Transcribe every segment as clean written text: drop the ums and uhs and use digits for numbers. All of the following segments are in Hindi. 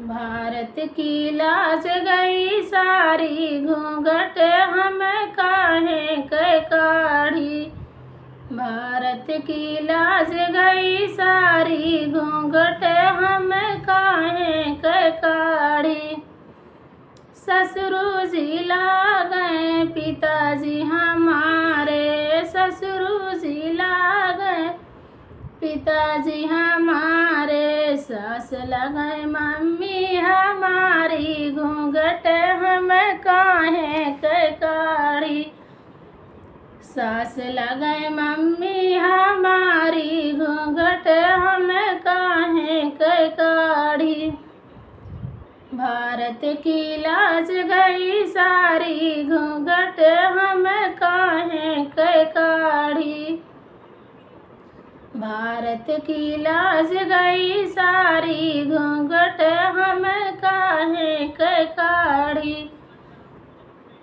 भारत की लाज गई सारी, घूंघट हम काहे कै काढ़ी। भारत की लाज गई सारी, घूंघट हम काहे कै काढ़ी। ससुर जी लागे पिताजी हमारे, ससुर जी लागे पिताजी हमारे, सास लगे मम्मी हमारी, घूंघट हम काहे कै काढ़ी। सास लगे मम्मी हमारी, घूंघट हम काहे कै काढ़ी। भारत की लाज गई सारी, घूंघट हम काहे कै काढ़ी। भारत की लाज गई सारी, घूंघट हम काहे कै काढ़ी।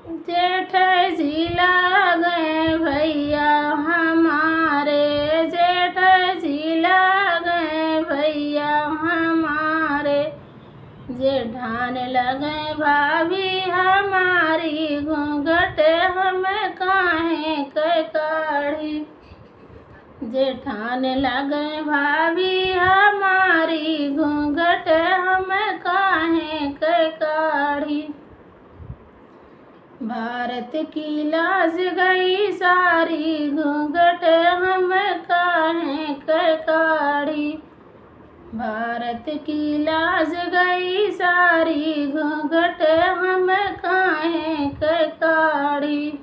जेठ जी लागे भैया हमारे, जेठ जी लागे भैया हमारे, जेठान लगे भाभी हमारी, घूंघट हम काहे कै काढ़ी। जेठान लगे भाभी हमारी, घूंघट हम काहे कै काढ़ी। भारत की लाज गई सारी, घूंघट हम काहे कै काढ़ी। भारत की लाज गई सारी, घूंघट हम काहे कै काढ़ी।